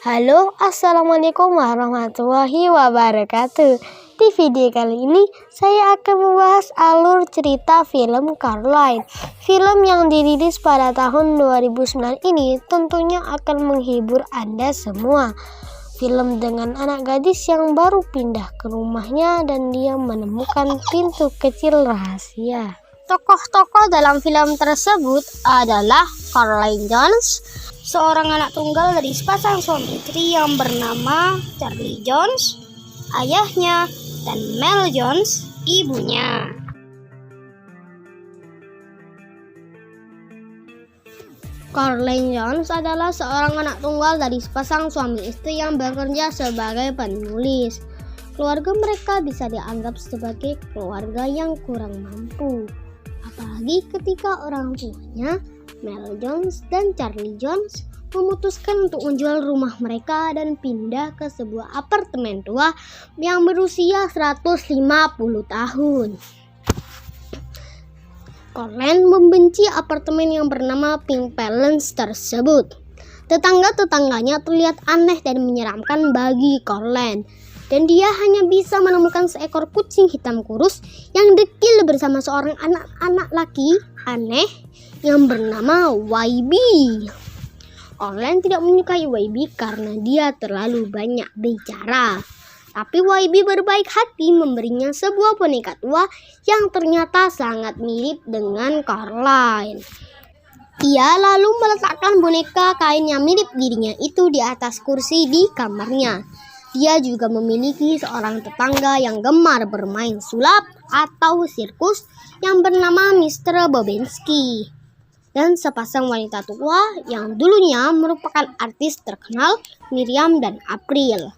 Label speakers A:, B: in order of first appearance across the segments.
A: Halo, assalamualaikum warahmatullahi wabarakatuh. Di video kali ini saya akan membahas alur cerita film Coraline. Film yang dirilis pada tahun 2009 ini tentunya akan menghibur Anda semua. Film dengan anak gadis yang baru pindah ke rumahnya dan dia menemukan pintu kecil rahasia. Tokoh-tokoh dalam film tersebut adalah Coraline Jones, seorang anak tunggal dari sepasang suami istri yang bernama Charlie Jones, ayahnya, dan Mel Jones, ibunya. Coraline Jones adalah seorang anak tunggal dari sepasang suami istri yang bekerja sebagai penulis. Keluarga mereka bisa dianggap sebagai keluarga yang kurang mampu, apalagi ketika orang tuanya, Mel Jones dan Charlie Jones, memutuskan untuk menjual rumah mereka dan pindah ke sebuah apartemen tua yang berusia 150 tahun. Coraline membenci apartemen yang bernama Pink Palace tersebut. Tetangga-tetangganya terlihat aneh dan menyeramkan bagi Coraline, dan dia hanya bisa menemukan seekor kucing hitam kurus yang dekil bersama seorang anak laki aneh yang bernama YB. Coraline tidak menyukai YB karena dia terlalu banyak bicara. Tapi YB berbaik hati memberinya sebuah boneka tua yang ternyata sangat mirip dengan Coraline. Ia lalu meletakkan boneka kain yang mirip dirinya itu di atas kursi di kamarnya. Dia juga memiliki seorang tetangga yang gemar bermain sulap atau sirkus yang bernama Mr. Bobinsky, dan sepasang wanita tua yang dulunya merupakan artis terkenal, Miriam dan April.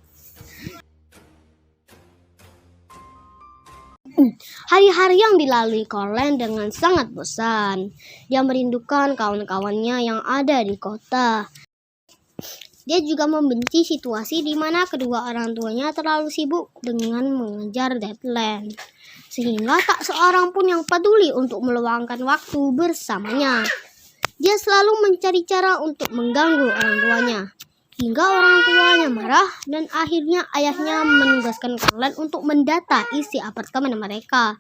A: Hari-hari yang dilalui Coraline dengan sangat bosan. Dia merindukan kawan-kawannya yang ada di kota. Dia juga membenci situasi di mana kedua orang tuanya terlalu sibuk dengan mengejar deadline, sehingga tak seorang pun yang peduli untuk meluangkan waktu bersamanya. Dia selalu mencari cara untuk mengganggu orang tuanya, hingga orang tuanya marah dan akhirnya ayahnya menugaskan Coraline untuk mendata isi apartemen mereka.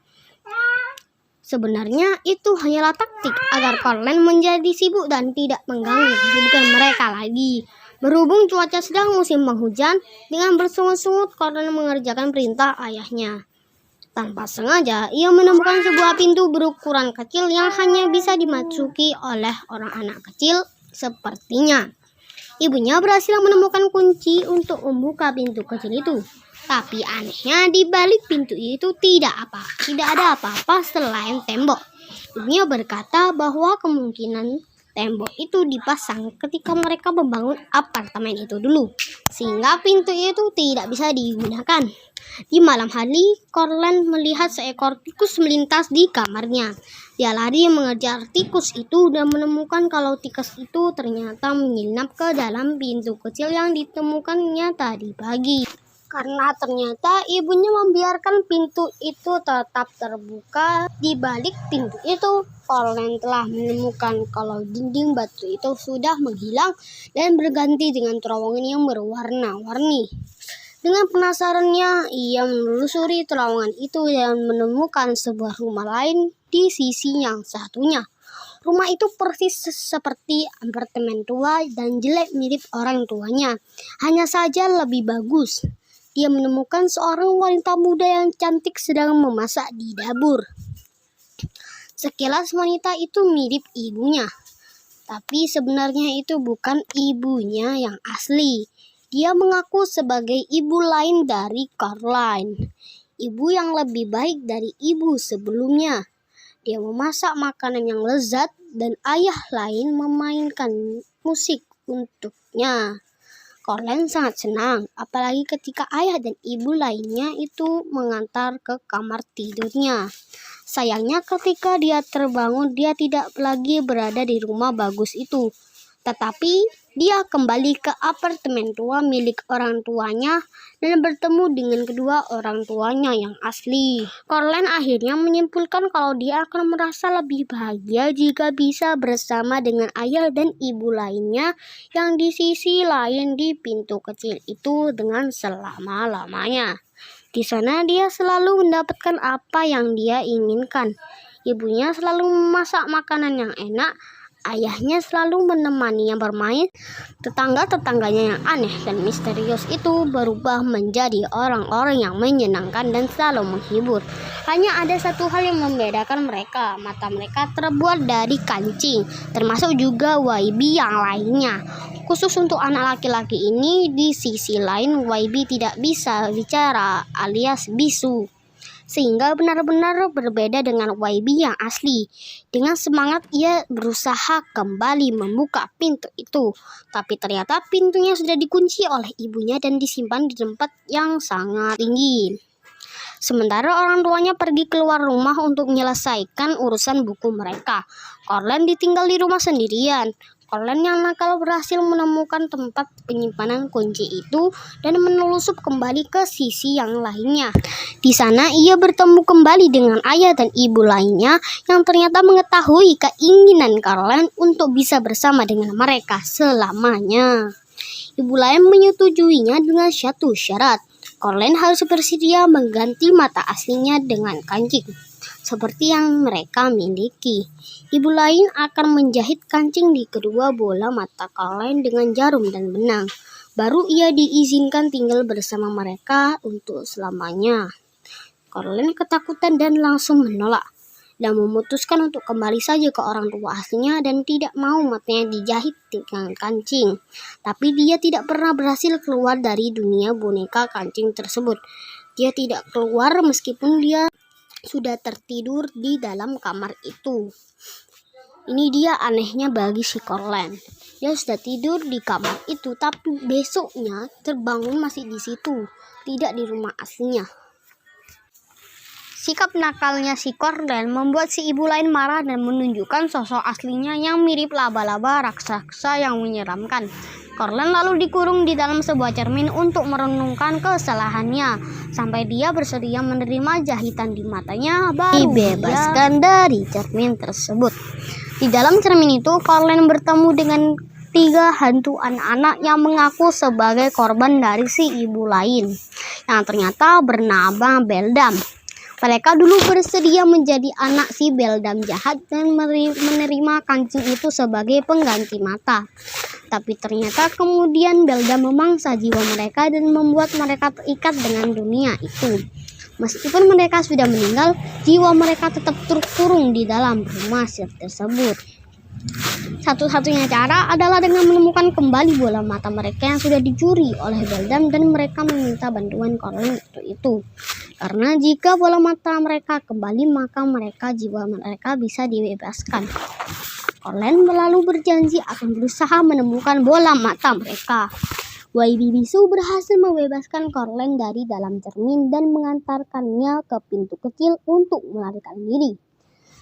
A: Sebenarnya itu hanyalah taktik agar Coraline menjadi sibuk dan tidak mengganggu kesibukan mereka lagi. Berhubung cuaca sedang musim penghujan, dengan bersungut-sungut Coraline mengerjakan perintah ayahnya. Tanpa sengaja, ia menemukan sebuah pintu berukuran kecil yang hanya bisa dimasuki oleh orang anak kecil sepertinya. Ibunya berhasil menemukan kunci untuk membuka pintu kecil itu. Tapi anehnya di balik pintu itu tidak ada apa-apa selain tembok. Ibunya berkata bahwa kemungkinan tembok itu dipasang ketika mereka membangun apartemen itu dulu, sehingga pintu itu tidak bisa digunakan. Di malam hari, Coraline melihat seekor tikus melintas di kamarnya. Dia lari mengejar tikus itu dan menemukan kalau tikus itu ternyata menyelinap ke dalam pintu kecil yang ditemukannya tadi pagi. Karena ternyata ibunya membiarkan pintu itu tetap terbuka. Di balik pintu itu, Coraline telah menemukan kalau dinding batu itu sudah menghilang dan berganti dengan terowongan yang berwarna-warni. Dengan penasarannya, ia menelusuri terowongan itu dan menemukan sebuah rumah lain di sisi yang satunya. Rumah itu persis seperti apartemen tua dan jelek mirip orang tuanya, hanya saja lebih bagus. Dia menemukan seorang wanita muda yang cantik sedang memasak di dapur. Sekilas wanita itu mirip ibunya, tapi sebenarnya itu bukan ibunya yang asli. Dia mengaku sebagai ibu lain dari Coraline, ibu yang lebih baik dari ibu sebelumnya. Dia memasak makanan yang lezat dan ayah lain memainkan musik untuknya. Coraline sangat senang, apalagi ketika ayah dan ibu lainnya itu mengantar ke kamar tidurnya. Sayangnya ketika dia terbangun, dia tidak lagi berada di rumah bagus itu. Tetapi Dia kembali ke apartemen tua milik orang tuanya dan bertemu dengan kedua orang tuanya yang asli. Coraline akhirnya menyimpulkan kalau dia akan merasa lebih bahagia jika bisa bersama dengan ayah dan ibu lainnya yang di sisi lain di pintu kecil itu dengan selama-lamanya. Di sana dia selalu mendapatkan apa yang dia inginkan. Ibunya selalu memasak makanan yang enak. Ayahnya selalu menemaninya bermain. Tetangga-tetangganya yang aneh dan misterius itu berubah menjadi orang-orang yang menyenangkan dan selalu menghibur. Hanya ada satu hal yang membedakan mereka. Mata mereka terbuat dari kancing, termasuk juga YB yang lainnya. Khusus untuk anak laki-laki ini, di sisi lain YB tidak bisa bicara alias bisu, sehingga benar-benar berbeda dengan YB yang asli. Dengan semangat ia berusaha kembali membuka pintu itu, tapi ternyata pintunya sudah dikunci oleh ibunya dan disimpan di tempat yang sangat tinggi. Sementara orang tuanya pergi keluar rumah untuk menyelesaikan urusan buku mereka. Coraline ditinggal di rumah sendirian. Coraline yang nakal berhasil menemukan tempat penyimpanan kunci itu dan menelusup kembali ke sisi yang lainnya. Di sana ia bertemu kembali dengan ayah dan ibu lainnya yang ternyata mengetahui keinginan Coraline untuk bisa bersama dengan mereka selamanya. Ibu lain menyetujuinya dengan satu syarat. Coraline harus bersedia mengganti mata aslinya dengan kancing, seperti yang mereka miliki. Ibu lain akan menjahit kancing di kedua bola mata Coraline dengan jarum dan benang. Baru ia diizinkan tinggal bersama mereka untuk selamanya. Coraline ketakutan dan langsung menolak, dan memutuskan untuk kembali saja ke orang tua aslinya dan tidak mau matanya dijahit dengan kancing. Tapi dia tidak pernah berhasil keluar dari dunia boneka kancing tersebut. Dia tidak keluar meskipun dia sudah tertidur di dalam kamar itu. Ini dia anehnya bagi si Coraline. Dia sudah tidur di kamar itu, tapi besoknya terbangun masih di situ, tidak di rumah aslinya. Sikap nakalnya si Coraline membuat si ibu lain marah dan menunjukkan sosok aslinya yang mirip laba-laba raksasa yang menyeramkan. Coraline lalu dikurung di dalam sebuah cermin untuk merenungkan kesalahannya, sampai dia bersedia menerima jahitan di matanya baru dibebaskan dari cermin tersebut. Di dalam cermin itu, Coraline bertemu dengan 3 hantu anak-anak yang mengaku sebagai korban dari si ibu lain, yang ternyata bernama Beldam. Mereka dulu bersedia menjadi anak si Beldam jahat dan menerima kancing itu sebagai pengganti mata. Tapi ternyata kemudian Beldam memangsa jiwa mereka dan membuat mereka terikat dengan dunia itu. Meskipun mereka sudah meninggal, jiwa mereka tetap terkurung di dalam rumah sihir tersebut. Satu-satunya cara adalah dengan menemukan kembali bola mata mereka yang sudah dicuri oleh Beldam, dan mereka meminta bantuan Coraline itu. Karena jika bola mata mereka kembali, maka jiwa mereka bisa dibebaskan. Coraline lalu berjanji akan berusaha menemukan bola mata mereka. YB Bisu berhasil membebaskan Coraline dari dalam cermin dan mengantarkannya ke pintu kecil untuk melarikan diri.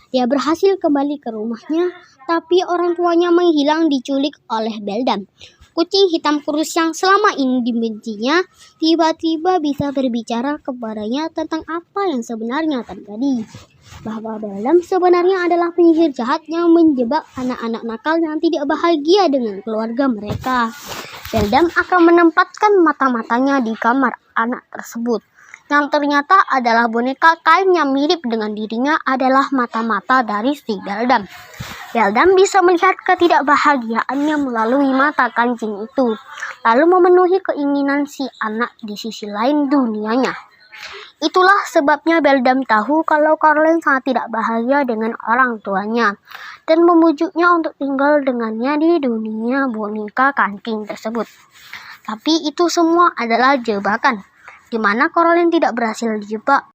A: Dia berhasil kembali ke rumahnya, tapi orang tuanya menghilang diculik oleh Beldam. Kucing hitam kurus yang selama ini dibencinya tiba-tiba bisa berbicara kepadanya tentang apa yang sebenarnya terjadi. Bahwa Beldam sebenarnya adalah penyihir jahat yang menjebak anak-anak nakal yang tidak bahagia dengan keluarga mereka. Beldam akan menempatkan mata-matanya di kamar anak tersebut, yang ternyata adalah boneka kain yang mirip dengan dirinya adalah mata-mata dari si Beldam. Beldam bisa melihat ketidakbahagiaannya melalui mata kancing itu, lalu memenuhi keinginan si anak di sisi lain dunianya. Itulah sebabnya Beldam tahu kalau Coraline sangat tidak bahagia dengan orang tuanya dan membujuknya untuk tinggal dengannya di dunia boneka kancing tersebut. Tapi itu semua adalah jebakan, di mana Coraline tidak berhasil dijebak.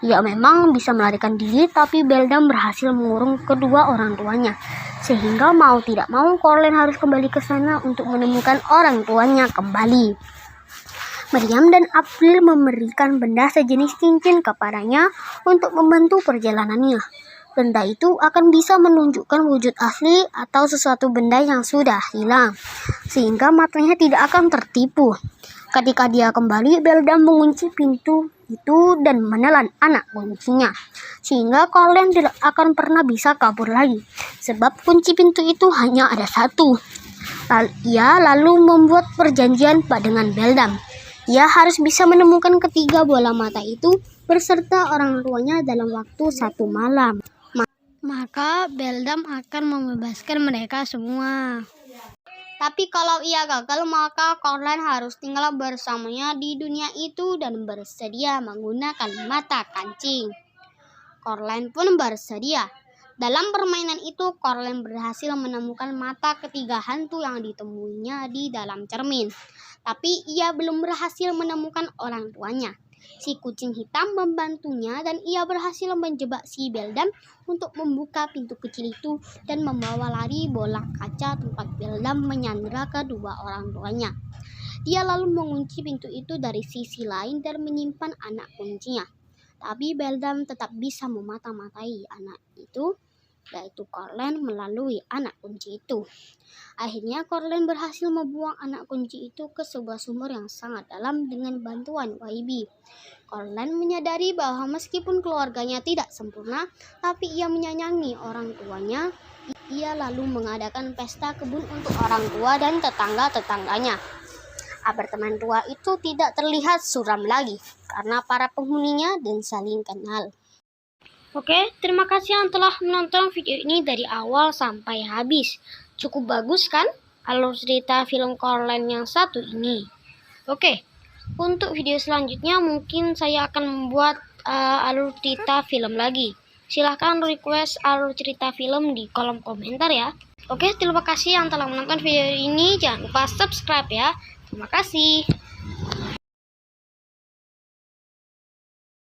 A: Ia memang bisa melarikan diri, tapi Beldam berhasil mengurung kedua orang tuanya. Sehingga mau tidak mau Coraline harus kembali ke sana untuk menemukan orang tuanya kembali. Meriam dan April memberikan benda sejenis cincin kepadanya untuk membantu perjalanannya. benda itu akan bisa menunjukkan wujud asli atau sesuatu benda yang sudah hilang, sehingga matanya tidak akan tertipu. Ketika dia kembali, Beldam mengunci pintu itu dan menelan anak kuncinya, sehingga Courtland tidak akan pernah bisa kabur lagi, sebab kunci pintu itu hanya ada satu. Ia lalu membuat perjanjian dengan Beldam. Ia harus bisa menemukan ketiga bola mata itu berserta orang tuanya dalam waktu 1 malam. Maka Beldam akan membebaskan mereka semua. Tapi kalau ia gagal, maka Courtland harus tinggal bersamanya di dunia itu dan bersedia menggunakan mata kancing. Courtland pun bersedia. Dalam permainan itu, Courtland berhasil menemukan mata ketiga hantu yang ditemuinya di dalam cermin. Tapi ia belum berhasil menemukan orang tuanya. Si kucing hitam membantunya dan ia berhasil menjebak si Beldam untuk membuka pintu kecil itu dan membawa lari bola kaca tempat Beldam menyandera kedua orang tuanya. Dia lalu mengunci pintu itu dari sisi lain dan menyimpan anak kuncinya. Tapi Beldam tetap bisa memata-matai anak itu, yaitu Courtland, melalui anak kunci itu. Akhirnya Courtland berhasil membuang anak kunci itu ke sebuah sumur yang sangat dalam dengan bantuan YB. Courtland menyadari bahwa meskipun keluarganya tidak sempurna, tapi ia menyayangi orang tuanya. Ia lalu mengadakan pesta kebun untuk orang tua dan tetangga-tetangganya. Apartemen tua itu tidak terlihat suram lagi karena para penghuninya dan saling kenal. Oke, terima kasih yang telah menonton video ini dari awal sampai habis. Cukup bagus kan alur cerita film Courtland yang satu ini? Oke, untuk video selanjutnya mungkin saya akan membuat alur cerita film lagi. Silahkan request alur cerita film di kolom komentar ya. Oke, terima kasih yang telah menonton video ini. Jangan lupa subscribe ya. Terima kasih.